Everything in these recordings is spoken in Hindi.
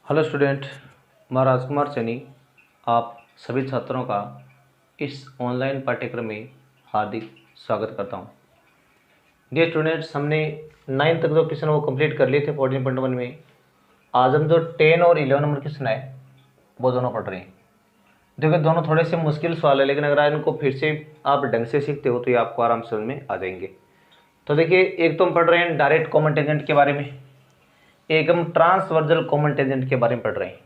हेलो स्टूडेंट, मैं राजकुमार सैनी आप सभी छात्रों का इस ऑनलाइन पाठ्यक्रम में हार्दिक स्वागत करता हूं। डियर स्टूडेंट्स, हमने 9 तक जो क्वेश्चन वो कंप्लीट कर लिए थे 14.1 में। आज हम जो 10 और 11 नंबर क्वेश्चन है वो दोनों पढ़ रहे हैं। देखिए, दोनों थोड़े से मुश्किल सवाल है, लेकिन अगर इनको फिर से आप ढंग से सीखते हो तो ये आपको आराम से समझ में आ जाएंगे। तो देखिए, एक तो हम पढ़ रहे हैं डायरेक्ट कॉमन टेंजेंट के बारे में, एक हम ट्रांसवर्जल कॉमन टेंजेंट के बारे में पढ़ रहे हैं।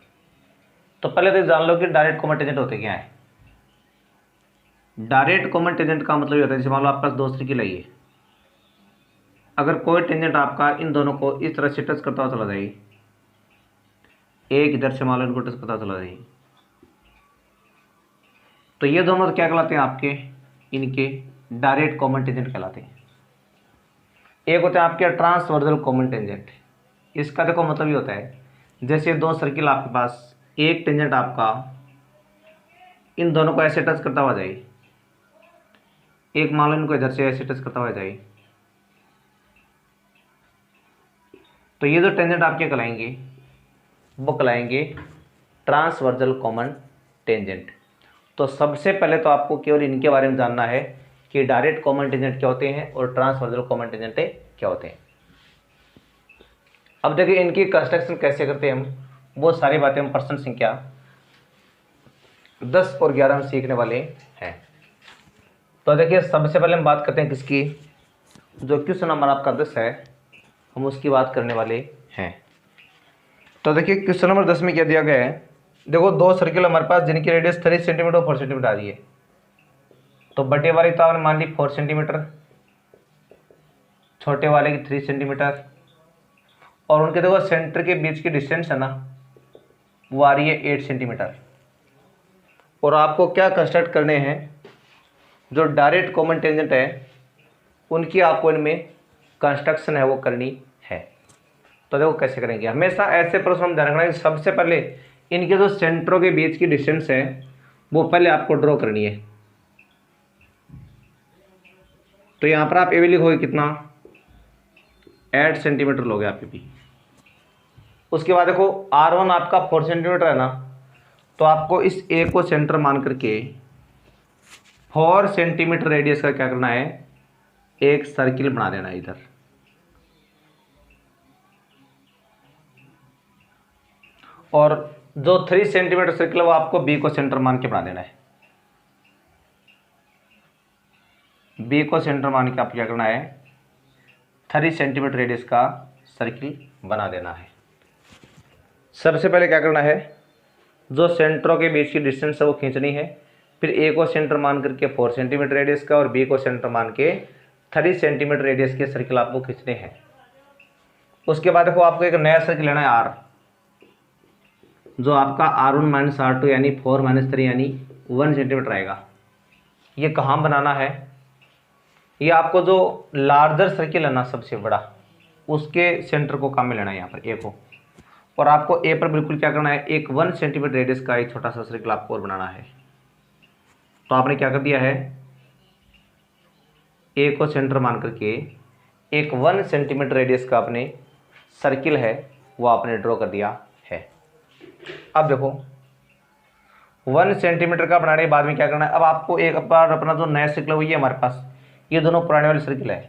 तो पहले तो जान लो कि डायरेक्ट कॉमन टेंजेंट होते क्या है। डायरेक्ट कॉमन टेंजेंट का मतलब ये होता है, जैसे मान लो आपके पास दो सर्किल है, अगर कोई टेंजेंट आपका इन दोनों को इस तरह से टच करता हुआ चला जाए, एक इधर से मान लो इनको टच करता चला जाए, तो ये दोनों क्या कहलाते हैं आपके, इनके डायरेक्ट कॉमन टेंजेंट कहलाते हैं। एक होता है आपके ट्रांसवर्जल कॉमन टेंजेंट। इसका देखो मतलब ये होता है, जैसे दो सर्किल आपके पास, एक टेंजेंट आपका इन दोनों को ऐसे टच करता हुआ जाए, एक मान लो इनको इधर से ऐसे टच करता हुआ जाए, तो ये जो टेंजेंट आपके कहलाएंगे वो कहलाएंगे ट्रांसवर्जल कॉमन टेंजेंट। तो सबसे पहले तो आपको केवल इनके बारे में जानना है कि डायरेक्ट कॉमन टेंजेंट क्या होते हैं और ट्रांसवर्जल कॉमन टेंजेंट क्या होते हैं। अब देखिए, इनकी कंस्ट्रक्शन कैसे करते हैं हम, वो सारी बातें हम प्रश्न संख्या 10 और 11 में सीखने वाले हैं। तो देखिए, सबसे पहले हम बात करते हैं किसकी, जो क्वेश्चन नंबर आपका 10 है, हम उसकी बात करने वाले हैं। तो देखिए, क्वेश्चन नंबर 10 में क्या दिया गया है। देखो, दो सर्किल हमारे पास जिनकी रेडियस 3 सेंटीमीटर और 4 सेंटीमीटर आ रही है। तो बड़े वाले तो आपने मान ली 4 सेंटीमीटर, छोटे वाले की 3 सेंटीमीटर, और उनके देखो सेंटर के बीच की डिस्टेंस है ना, वो आ रही है 8 सेंटीमीटर। और आपको क्या कंस्ट्रक्ट करने हैं, जो डायरेक्ट कॉमन टेंजेंट है उनकी आपको इनमें कंस्ट्रक्शन है वो करनी है। तो देखो कैसे करेंगे, हमेशा ऐसे प्रश्न हम ध्यान रखना है कि सबसे पहले इनके जो सेंटरों के बीच की डिस्टेंस है वो पहले आपको ड्रॉ करनी है। तो यहाँ पर आप ए भी लिखोगे कितना, 8 सेंटीमीटर लोगे आप भी। उसके बाद देखो R1 आपका 4 सेंटीमीटर है ना, तो आपको इस ए को सेंटर मान करके 4 सेंटीमीटर रेडियस का क्या करना है, एक सर्किल बना देना है इधर। और जो 3 सेंटीमीटर सर्किल है वो आपको बी को सेंटर मान के बना देना है। बी को सेंटर मान के आप क्या करना है, 3 सेंटीमीटर रेडियस का सर्किल बना देना है। सबसे पहले क्या करना है, जो सेंटरों के बीच की डिस्टेंस है वो खींचनी है। फिर ए को सेंटर मान करके 4 सेंटीमीटर रेडियस का और बी को सेंटर मान के 3 सेंटीमीटर रेडियस के सर्किल आपको खींचने हैं। उसके बाद देखो आपको एक नया सर्किल लेना है आर, जो आपका R1 माइनस R2 यानी 4 माइनस 3 यानी 1 सेंटीमीटर आएगा। ये कहाँ बनाना है, ये आपको जो लार्जर सर्किल है ना सबसे बड़ा, उसके सेंटर को काम में लेना है यहाँ पर ए को। और आपको ए पर बिल्कुल क्या करना है, एक 1 सेंटीमीटर रेडियस का एक छोटा सा सर्किल आपको और बनाना है। तो आपने क्या कर दिया है, ए को सेंटर मान करके एक 1 सेंटीमीटर रेडियस का अपने सर्किल है वो आपने ड्रॉ कर दिया है। अब देखो 1 सेंटीमीटर का बनाने के बाद में क्या करना है, अब आपको एक बार अपना जो नया सर्किल है वो ये हमारे पास, ये दोनों पुराने वाले सर्किल है,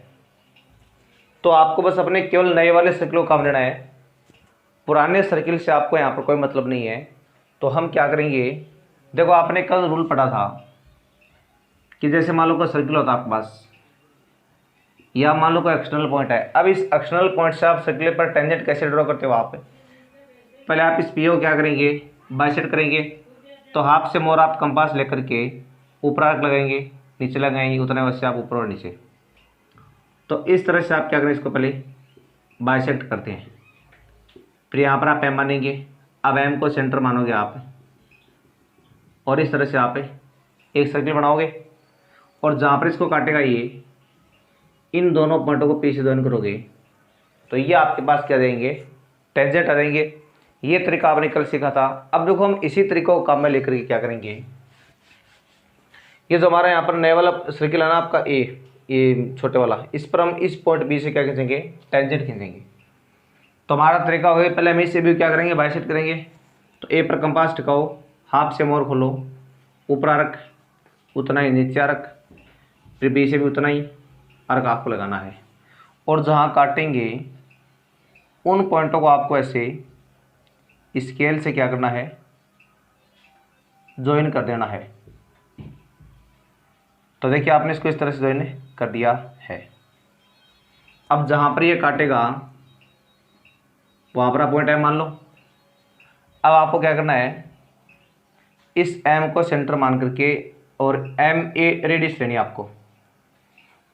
तो आपको बस अपने केवल नए वाले सर्किल को काम लेना है। पुराने सर्किल से आपको यहाँ पर कोई मतलब नहीं है। तो हम क्या करेंगे, देखो आपने कल रूल पढ़ा था कि जैसे मान लो कोई सर्किल होता है आपके पास, या मान लो कोई एक्सटर्नल पॉइंट है। अब इस एक्सटर्नल पॉइंट से आप सर्किल पर टेंजेंट कैसे ड्रॉ करते हो, आप पहले आप इस पी को क्या करेंगे, बाइसेक्ट करेंगे। तो हाफ से मोर आप कंपास लेकर के ऊपर आर्क लगाएंगे, नीचे लगाएंगे, उतने वैसे आप ऊपर और नीचे। तो इस तरह से आप क्या करें, इसको पहले बाइसेक्ट करते हैं। फिर यहाँ पर आप एम मानेंगे, अब एम को सेंटर मानोगे आप, और इस तरह से आप एक सर्किल बनाओगे। और जहाँ पर इसको काटेगा ये, इन दोनों पॉइंटों को पी से जोइन करोगे तो ये आपके पास क्या देंगे, टेंजेंट आ देंगे। ये तरीका आपने कल सीखा था। अब देखो हम इसी तरीके को काम में लेकर के क्या करेंगे, ये जो हमारा यहाँ पर नया वाला सर्किल है ना आपका ए, ये छोटे वाला, इस पर हम इस पॉइंट बी से क्या खींचेंगे, टेंजेंट खींचेंगे। तो हमारा तरीका होगा, पहले हम इससे भी क्या करेंगे, बाइसेक्ट करेंगे। तो ए पर कंपास टिकाओ, हाफ से मोर खोलो, ऊपर रख उतना ही, नीचे रख, फिर बी से भी उतना ही अर्क आपको लगाना है। और जहाँ काटेंगे उन पॉइंटों को आपको ऐसे स्केल से क्या करना है, ज्वाइन कर देना है। तो देखिए आपने इसको इस तरह से ज्वाइन कर दिया है। अब जहाँ पर ये काटेगा वहाँ पर आप पॉइंट एम मान लो। अब आपको क्या करना है, इस एम को सेंटर मान करके और एम ए रेडियस लेनी है आपको।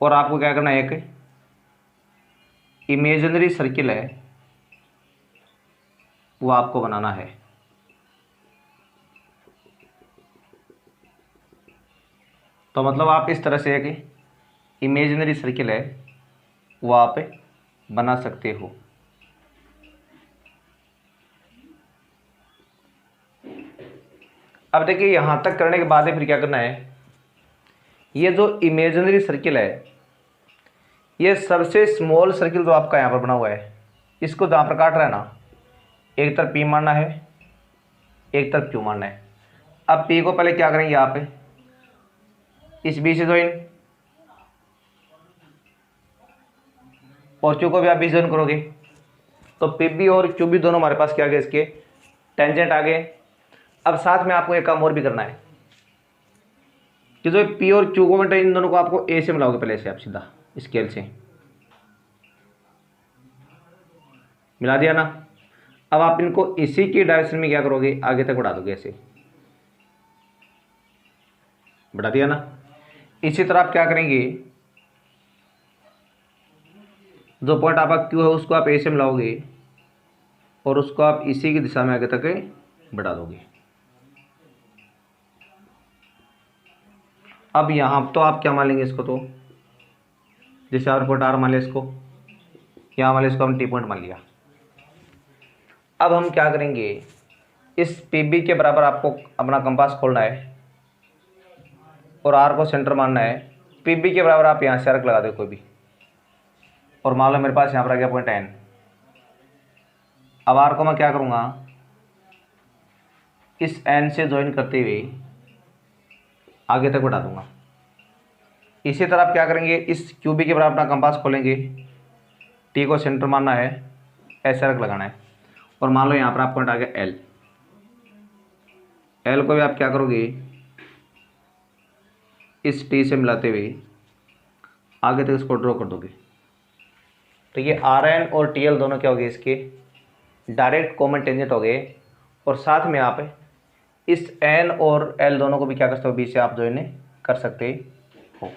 और आपको क्या करना है, एक इमेजिनरी सर्किल है वो आपको बनाना है। तो मतलब आप इस तरह से एक इमेजिनरी सर्किल है वो आप बना सकते हो। अब देखिए यहाँ तक करने के बाद फिर क्या करना है, ये जो इमेजिनरी सर्किल है, ये सबसे स्मॉल सर्किल जो आपका यहाँ पर बना हुआ है, इसको जहाँ पर काट रहा है ना, एक तरफ पी मारना है, एक तरफ क्यू मारना है। अब पी को पहले क्या करेंगे आप, इस बी से ज्वाइन, और क्यू को भी आप बी ज्वाइन करोगे। तो पी बी और क्यू बी दोनों हमारे पास क्या आ गए, इसके टेंजेंट आ गए। अब साथ में आपको एक काम और भी करना है कि जो पी और क्यू को, इन दोनों को आपको ए से मिलाओगे, पहले से आप सीधा स्केल से मिला दिया ना। अब आप इनको इसी की डायरेक्शन में क्या करोगे, आगे तक बढ़ा दोगे, ऐसे बढ़ा दिया ना। इसी तरह आप क्या करेंगे, जो पॉइंट आपका क्यू है उसको आप ए से मिलाओगे और उसको आप इसी की दिशा में आगे तक बढ़ा दोगे। अब यहाँ तो आप क्या मान लेंगे इसको, तो जैसे और पॉइंट आर मान लिया इसको, यहाँ मान लिया इसको, हम टी पॉइंट मान लिया। अब हम क्या करेंगे, इस पी बी के बराबर आपको अपना कंपास खोलना है और आर को सेंटर मानना है। पी बी के बराबर आप यहाँ से अर्क लगा दो कोई भी, और मान लो मेरे पास यहाँ पर आ गया पॉइंट एन। अब आर को मैं क्या करूँगा, इस एन से ज्वाइन करते हुए आगे तक बढ़ा दूंगा। इसी तरह आप क्या करेंगे, इस क्यू बी के बराबर अपना कंपास खोलेंगे, टी को सेंटर मानना है, ऐसे अर्क लगाना है, और मान लो यहाँ पर आप पॉइंट आ गया एल। एल को भी आप क्या करोगे, इस टी से मिलाते हुए आगे तक इसको ड्रॉ कर दोगे। तो ये आर एन और टी एल दोनों क्या हो गए, इसके डायरेक्ट कॉमन टेंजेंट हो गए। और साथ में आप इस एन और एल दोनों को भी क्या कर सकते हो, बीच से आप ज्वाइन कर सकते हो।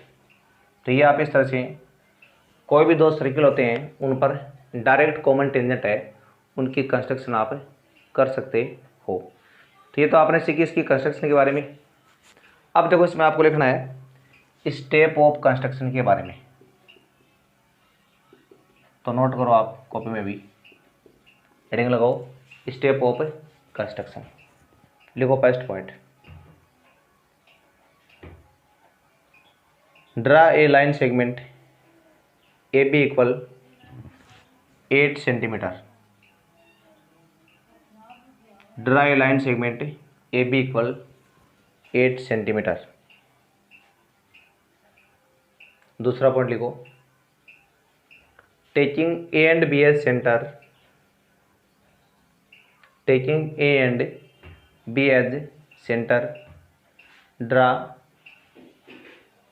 तो ये आप इस तरह से कोई भी दो सर्किल होते हैं उन पर डायरेक्ट कॉमन टेंजेंट है, उनकी कंस्ट्रक्शन आप कर सकते हो। तो ये तो आपने सीखी इसकी कंस्ट्रक्शन के बारे में। अब देखो इसमें आपको लिखना है स्टेप ऑफ कंस्ट्रक्शन के बारे में। तो नोट करो आप कॉपी में भी, हेडिंग लगाओ स्टेप ऑफ कंस्ट्रक्शन, लिखो first point, draw a line segment A B equal 8 centimetre. Draw a line segment A B equal 8 centimetre. दूसरा पॉइंट लिखो, taking A and B as centre, taking A and B as centre, draw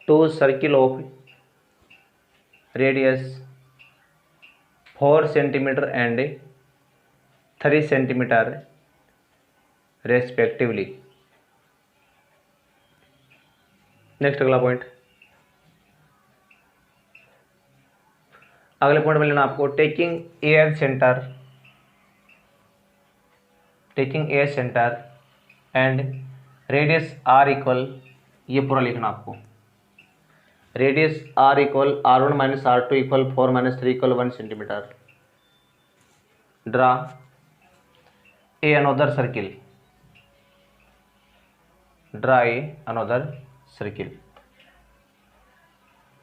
two circle of radius 4 centimetre and 3 centimetre respectively. Next अगला पॉइंट, अगले पॉइंट में लेना आपको taking A as centre, taking A as centre and radius R equal, ये पूरा लिखना आपको, radius R equal R1 minus R2 equal 4 minus 3 equal 1 centimetre. Draw a another circle, draw a another circle.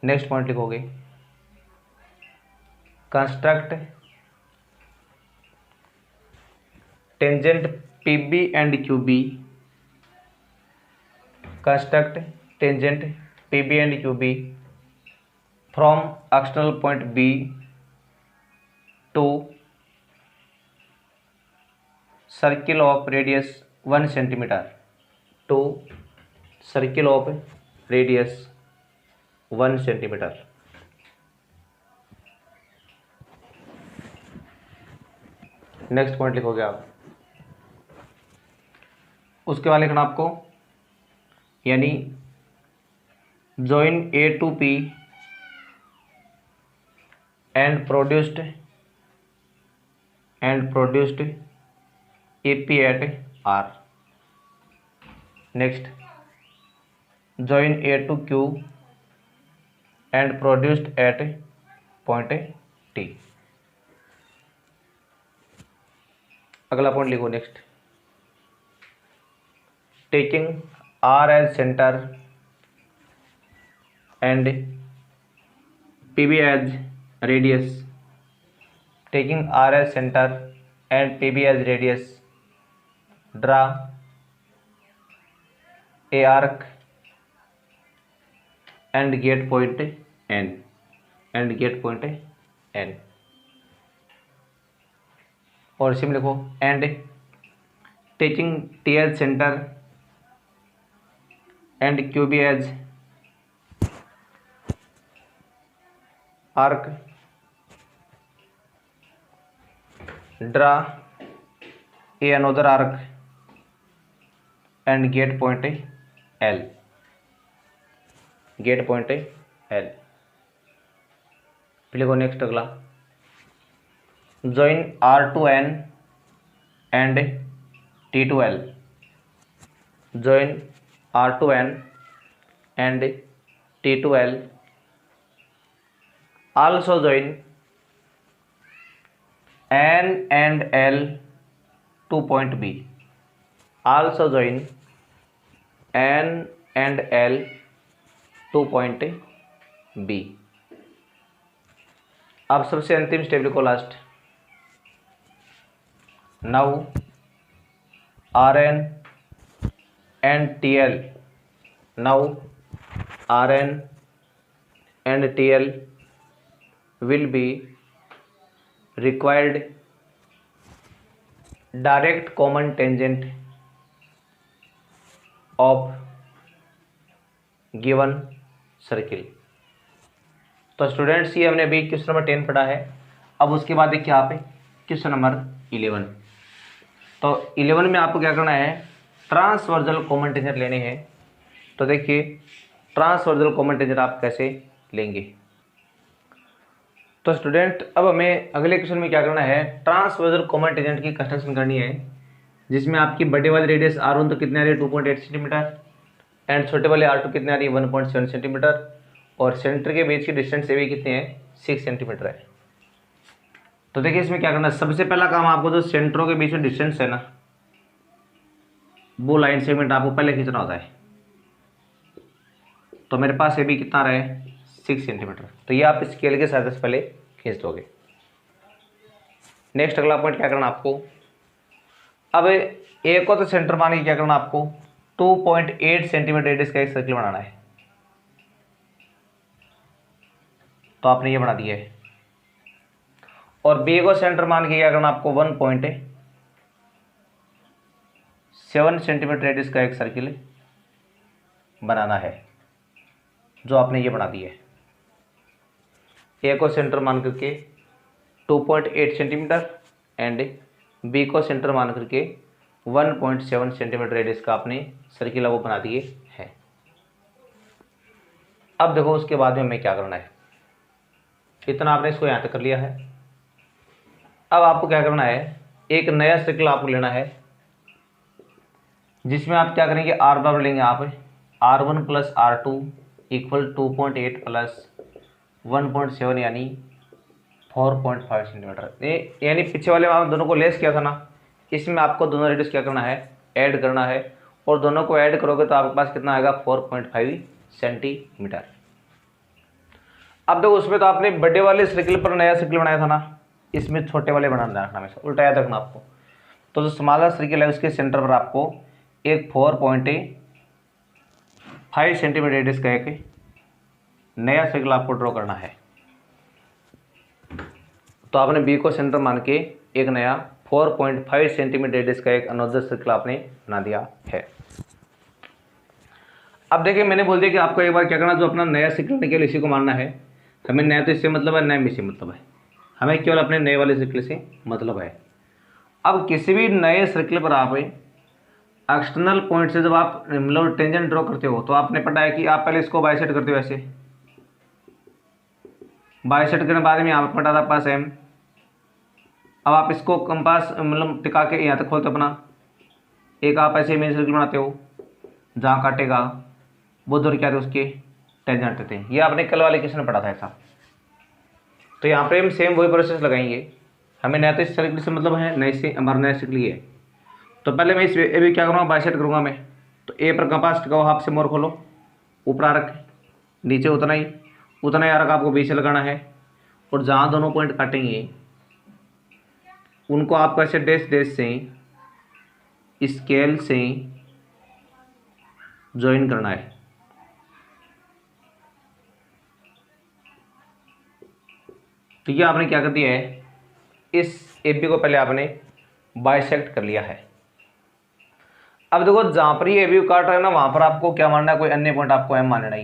Next point लिखोगे, construct tangent P B and Q B, construct tangent P B and Q B from external point B to circle of radius 1 centimetre, to circle of radius 1 centimetre. Next point लिखोगे आप, उसके बाद लिखना आपको, यानी join A to P and produced AP at R. Next, join A to Q and produced at point T. अगला पॉइंट लिखो next, taking R as center and PB as radius, taking R as center and PB as radius, draw a arc and get point N, और इसी में लिखो and taking T as center and QB as arc, draw a another arc and get point L, फिर लिखो नेक्स्ट अगला, join R to N and T to L, join R to N and T to L, also join N and L to point B, also join N and L to point B। अब सबसे अंतिम स्टेप लिखो last, now RN and TL, now RN and TL will be required direct common tangent of given circle. तो स्टूडेंट्स ये हमने अभी क्वेश्चन नंबर 10 पढ़ा है। अब उसके बाद देखिए यहाँ पे क्वेश्चन नंबर 11। तो 11 में आपको क्या करना है, ट्रांसवर्सल कॉमन टेंजेंट लेने हैं। तो देखिए ट्रांसवर्सल कॉमन टेंजेंट आप कैसे लेंगे। तो स्टूडेंट अब हमें अगले क्वेश्चन में क्या करना है, ट्रांसवर्सल कॉमन टेंजेंट की कंस्ट्रक्शन करनी है, जिसमें आपकी बड़े वाले रेडियस R1 तो कितने आ रही है 2.8 सेंटीमीटर एंड छोटे वाले R2 कितने आ रही है 1.7 सेंटीमीटर और सेंटर के बीच की डिस्टेंस भी कितने हैं 6 सेंटीमीटर है। तो देखिए इसमें क्या करना है, सबसे पहला काम आपको जो सेंटरों के बीच में डिस्टेंस है ना, वो लाइन सेगमेंट आपको पहले खींचना होता है। तो मेरे पास ये भी कितना आ रहा है 6 सेंटीमीटर, तो ये आप स्केल के सहायता से पहले खींच दोगे। नेक्स्ट अगला पॉइंट क्या करना आपको, अब एक को तो सेंटर मान के क्या करना आपको 2.8 सेंटीमीटर रेडियस का एक सर्किल बनाना है। तो आपने ये बना दिया है और बी को सेंटर मान के क्या करना आपको 1.7 सेंटीमीटर रेडियस का एक सर्किल बनाना है, जो आपने ये बना दिया है। ए को सेंटर मान करके 2.8 सेंटीमीटर एंड बी को सेंटर मान करके 1.7 सेंटीमीटर रेडियस का आपने सर्किल वो बना दिए है। अब देखो उसके बाद में हमें क्या करना है, इतना आपने इसको यहाँ तक कर लिया है। अब आपको क्या करना है, एक नया सर्किल आपको लेना है, जिसमें आप क्या करेंगे आर बराबर लेंगे आप R1 plus R2 equal 2.8 plus 1.7 यानी 4.5 सेंटीमीटर। यानी पीछे वाले में आप दोनों को लेस किया था ना, इसमें आपको दोनों रेडियस क्या करना है ऐड करना है और दोनों को ऐड करोगे तो आपके पास कितना आएगा 4.5 सेंटीमीटर। अब देखो उसमें तो आपने बड़े वाले सर्किल पर नया सर्किल बनाया था ना, इसमें छोटे वाले बनाना रखना, हमेशा उल्टा याद रखना आपको। तो जो स्मॉलर सर्किल है उसके सेंटर पर आपको एक 4.5 सेंटीमीटर रेडियस का एक नया सर्किल आपको ड्रॉ करना है। तो आपने बी को सेंटर मान के एक नया 4.5 सेंटीमीटर रेडियस का एक अनोदर सर्किल आपने बना दिया है। अब देखिए मैंने बोल दिया कि आपको एक बार क्या करना, जो अपना नया सर्किल निकले इसी को मानना है। हमें नया तो इससे मतलब है, नया में इससे मतलब है, हमें केवल अपने नए वाले सर्किल से मतलब है। अब किसी भी नए सर्किल पर आप एक्सटर्नल पॉइंट से जब आप मतलब टेंजेंट ड्रॉ करते हो तो आपने पता है कि आप पहले इसको बाइसेक्ट करते हो, ऐसे बाइसेक्ट करने के बाद में यहाँ पर पटा था पास एम। अब आप इसको कंपास मतलब टिका के यहाँ तक खोलते हो अपना, एक आप ऐसे इमेज सर्किल बनाते हो, जहाँ काटेगा वो दूर क्या थे उसके टेंजेंट थे। ये आपने कल वाले क्वेश्चन में पढ़ा था ऐसा। तो यहाँ पे हम सेम वही प्रोसेस लगाएंगे। हमें नया तो इस सर्किल से मतलब है, नए से हमारा नया सर्किल ये है। तो पहले मैं इस ए भी क्या करूँगा, बाइसेक्ट करूँगा मैं। तो ए पर कंपास टिकाओ, हाफ से मोर खोलो, ऊपर आ रख, नीचे उतना ही आ रख आपको बी से लगाना है। और जहाँ दोनों पॉइंट काटेंगे उनको आपको ऐसे डैश डैश से स्केल से ज्वाइन करना है। तो ये आपने क्या कर दिया है, इस ए बी को पहले आपने बाइसेक्ट कर लिया है। अब देखो जहाँ पर ये ए बी काट रहा है ना, वहाँ पर आपको क्या मानना है, कोई अन्य पॉइंट आपको एम मानना है।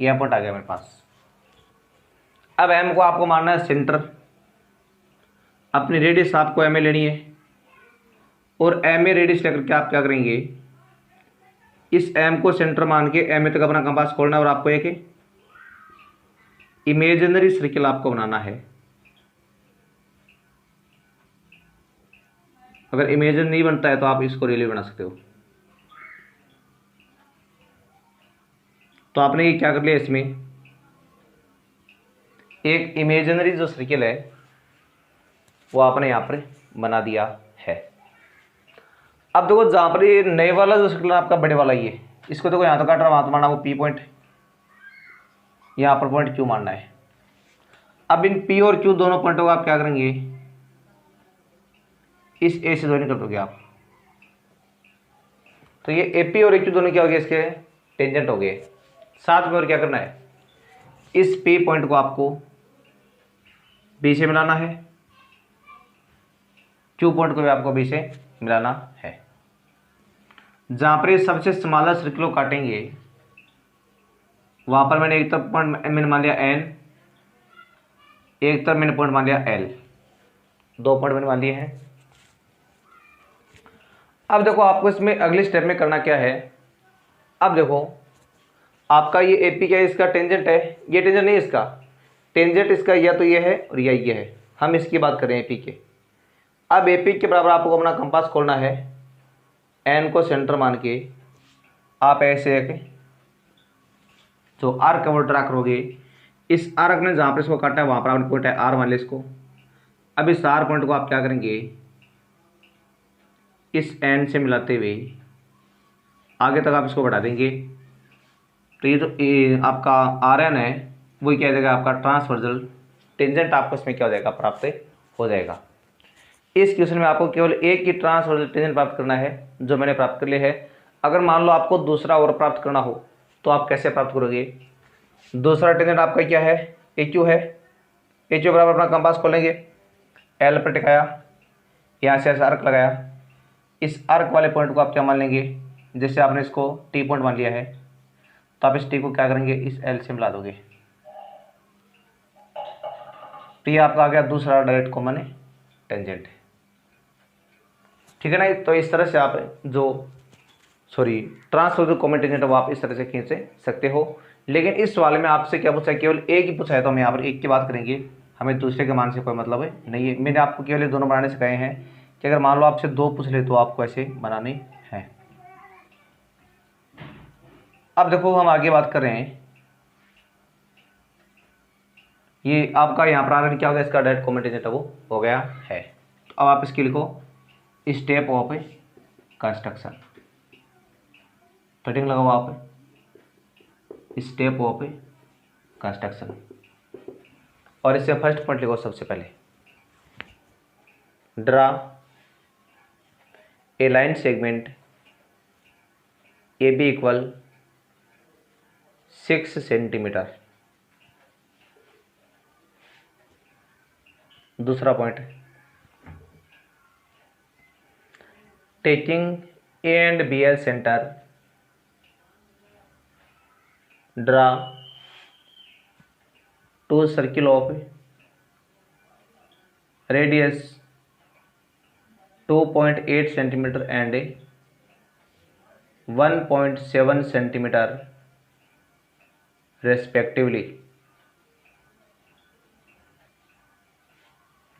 ये पॉइंट आ गया मेरे पास। अब एम को आपको मानना है सेंटर, अपनी रेडियस आपको एम ए लेनी है। और एम ए रेडियस लेकर के आप क्या करेंगे, इस एम को सेंटर मान के एम ए तक अपना कंपास खोलना है और आपको एक इमेजिनरी सर्किल आपको बनाना है। अगर इमेजिन नहीं बनता है तो आप इसको रियल बना सकते हो। तो आपने ये क्या कर लिया, इसमें एक इमेजिनरी जो सर्किल है वो आपने यहाँ पर बना दिया है। अब देखो जहाँ पर ये नए वाला जो सर्किल है आपका बड़े वाला, ये इसको देखो यहाँ तो काट रहा, वहाँ तो मानना वो पी पॉइंट, यहाँ पर पॉइंट क्यू मानना है। अब इन पी और क्यू दोनों पॉइंटों को आप क्या करेंगे, इस ए से ज्वाइन कर दोगे आप। तो ये ए पी और ए क्यू दोनों क्या हो गए, इसके टेंजेंट हो गए। साथ में और क्या करना है, इस पी पॉइंट को आपको बी से मिलाना है, क्यू पॉइंट को भी आपको बी से मिलाना है। जहाँ पर ये सबसे स्मॉलर सर्किल को काटेंगे वहाँ पर मैंने एक तरफ पॉइंट मैंने मान लिया एन, एक तरफ मैंने पॉइंट मान लिया एल, दो पॉइंट मैंने मान लिए हैं। अब देखो आपको इसमें अगले स्टेप में करना क्या है। अब देखो आपका ये एपी क्या है, इसका टेंजेंट है, ये टेंजेंट नहीं इसका, टेंजेंट इसका या तो ये है और या ये है। हम इसकी बात करें एपी के। अब एपी के बराबर आपको अपना कंपास खोलना है, एन को सेंटर मान के आप ऐसे एक जो आर्क का वो ड्रा करोगे। इस आर्क ने जहाँ पर इसको काटा है वहाँ पर आपने पॉइंट है आर मान लिया इसको। अब इस आर पॉइंट को आप क्या करेंगे, इस एन से मिलाते हुए आगे तक आप इसको बढ़ा देंगे। तो ये जो आपका आर एन है वही क्या हो जाएगा, आपका ट्रांसवर्सल टेंजेंट आपको इसमें क्या हो जाएगा, प्राप्त हो जाएगा। इस क्वेश्चन में आपको केवल एक ही ट्रांसवर्सल टेंजेंट प्राप्त करना है जो मैंने प्राप्त कर लिया है। अगर मान लो आपको दूसरा और प्राप्त करना हो तो आप कैसे प्राप्त करोगे। दूसरा टेंजेंट आपका क्या है, ए क्यू है। ए क्यू बराबर अपना कंपास खोलेंगे, एल पर टिकाया, यहाँ से ऐसा आर्क लगाया। इस आर्क वाले पॉइंट को आप क्या मान लेंगे, जैसे आपने इसको टी पॉइंट मान लिया है तो आप इस टी को क्या करेंगे, इस एल से मिला दोगे। तो ये आपका आ गया दूसरा डायरेक्ट कॉमन टेंजेंट, ठीक है ना। तो इस तरह से आप ट्रांसवर्सल कॉमन टेंजेंट वो आप इस तरह से खींच सकते हो। लेकिन इस सवाल में आपसे क्या पूछा है, केवल एक ही पूछा है, तो हम यहाँ पर एक की बात करेंगे, हमें दूसरे के मान से कोई मतलब है नहीं है। मैंने आपको केवल दोनों बनाने सिखाए हैं कि अगर मान लो आपसे दो पूछ ले तो आपको ऐसे बनाने हैं। अब देखो हम आगे बात कर रहे हैं, ये आपका यहाँ पर आगे क्या हो गया, इसका डायरेक्ट कॉमन टेंजेंट वो हो गया है। तो अब आप इसके लिखो स्टेप ऑफ कंस्ट्रक्शन, कटिंग लगाओ आप, स्टेप ऑफ कंस्ट्रक्शन। और इससे फर्स्ट पॉइंट लिखो सबसे पहले, draw a line segment A B equal 6 centimetre. दूसरा point, taking A and B L centre, draw two circle of radius 2.8 centimetre and 1.7 centimetre respectively.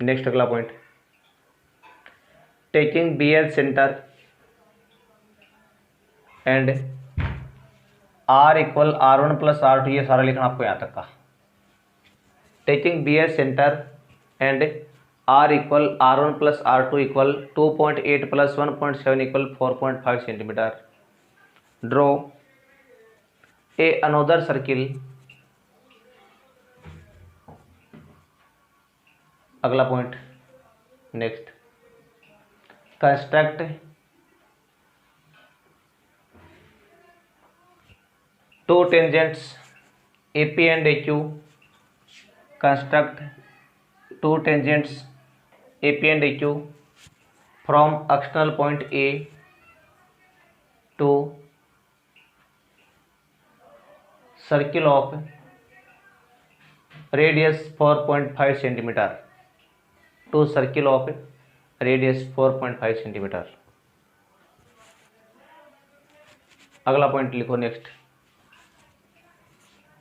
Next अगला point, taking B L centre and R equal R1 plus R2, ये सारा लिखना आपको यहाँ तक का। Taking B L centre and R equal R1 plus R2 equal 2.8 plus 1.7 equal 4.5 centimetre. Draw a another circle. अगला point, next, construct to tangents AP and AQ। Construct to tangents AP and AQ from external point A to circle of radius 4.5 centimeter, to circle of radius 4.5 centimeter। अगला पॉइंट लिखो, next,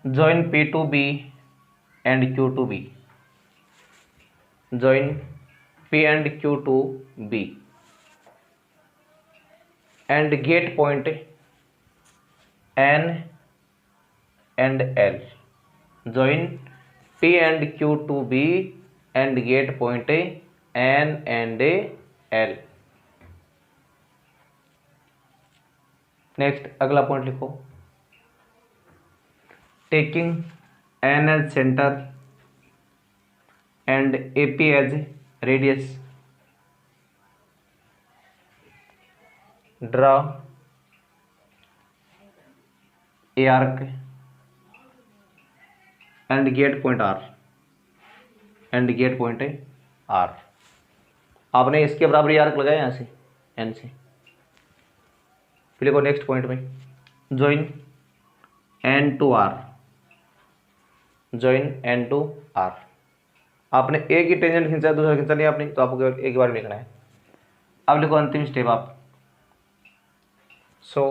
join P to B and Q to B, join P and Q to B and get point N and L, join P and Q to B and get point N and L। Next अगला पॉइंट लिखो, taking N as center and AP as radius, draw a arc and get point R and get point R। आपने इसके बराबर आर्क लगाया यहाँ से N से। फिर लिखो नेक्स्ट पॉइंट में, join N to R, join N to R। आपने एक ही टेंजेंट खींचा, दूसरा खींचा नहीं आपने, तो आपको एक बार लिखना है। अब लिखो अंतिम स्टेप आप, सो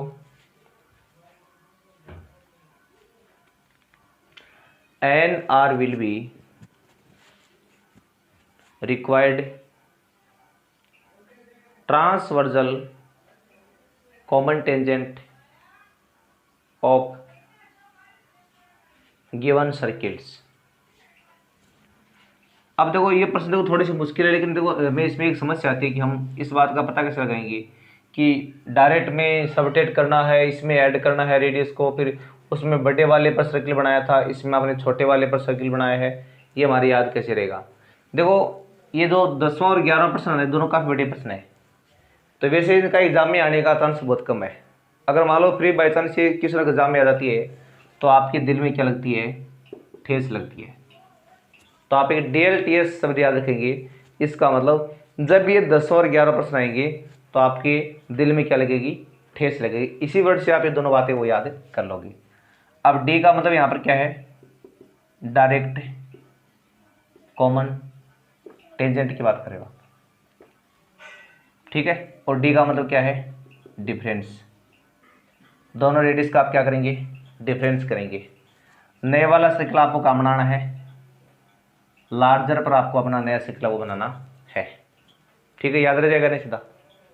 N R will be required transversal common tangent of given circles। अब देखो ये प्रश्न देखो थोड़ी सी मुश्किल है, लेकिन देखो हमें इसमें एक समस्या आती है कि हम इस बात का पता कैसे लगाएंगे कि डायरेक्ट में सबटेट करना है, इसमें ऐड करना है रेडियस को, फिर उसमें बड़े वाले पर सर्किल बनाया था, इसमें आपने छोटे वाले पर सर्किल बनाया है, ये हमारी याद कैसे रहेगा। देखो ये जो 10वां और 11वां प्रश्न है दोनों काफ़ी बड़े प्रश्न है, तो वैसे इनका एग्जाम में आने का चांस बहुत कम है। अगर मान लो फ्री बाई चांस ये किसी ना एग्जाम में आ जाती है तो आपके दिल में क्या लगती है, ठेस लगती है। तो आप एक DLTS शब्द याद रखेंगे, इसका मतलब जब ये 10 और 11 प्रश्न आएंगे तो आपके दिल में क्या लगेगी, ठेस लगेगी। इसी वर्ड से आप ये दोनों बातें वो याद कर लोगे। अब D का मतलब यहाँ पर क्या है, डायरेक्ट कॉमन टेंजेंट की बात करेगा, ठीक है। और D का मतलब क्या है, डिफरेंस। दोनों रेडियस का आप क्या करेंगे, डिफरेंस करेंगे। नए वाला सर्कल आपको काम बनाना है, लार्जर पर आपको अपना नया सर्कल वो बनाना है, ठीक है। याद रह जाएगा नहीं, सीधा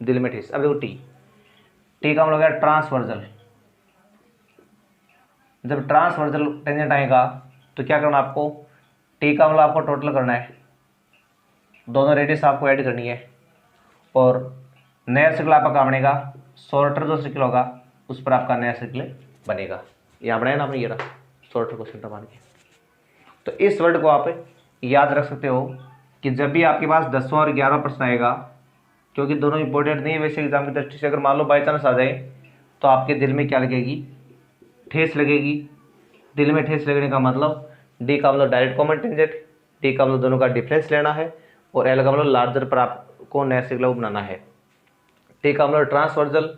दिल में ठेस। अब देखो टी का मतलब है ट्रांसवर्जल। जब ट्रांसवर्जल टेंजेंट आएगा तो क्या करना आपको, टी का मतलब आपको टोटल करना है, दोनों रेडियस आपको ऐड करनी है, और नया सर्कल आपका काम बनेगा, शॉर्टर जो सर्कल होगा उस पर आपका नया सर्कल बनेगा। यहाँ बनाया ना आपने, ये रहा शॉर्टर को सेंटर मान के। तो इस वर्ड को आप याद रख सकते हो कि जब भी आपके पास 10वां और 11वां प्रश्न आएगा क्योंकि दोनों इंपॉर्टेंट नहीं है वैसे एग्जाम की दृष्टि से। अगर मान लो बाई चांस आ जाए तो आपके दिल में क्या लगेगी, ठेस लगेगी। दिल में ठेस लगने का मतलब डी का मतलब डायरेक्ट कॉमन टेंजेंट, डी का मतलब दोनों का डिफरेंस लेना है, और एल का मतलब लार्जर पर आपको नया सिग्नल बनाना है। टी का मतलब ट्रांसवर्जल,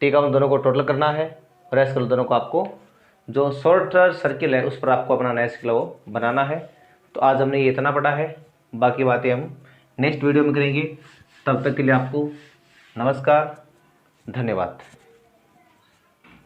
टी का मतलब दोनों को टोटल करना है, और एस का मतलब दोनों को आपको जो शॉर्टर सर्किल है उस पर आपको अपना नया सिग्नल वो बनाना है। तो आज हमने ये इतना पढ़ा है, बाकी बातें हम नेक्स्ट वीडियो में करेंगे। तब तक के लिए आपको नमस्कार, धन्यवाद।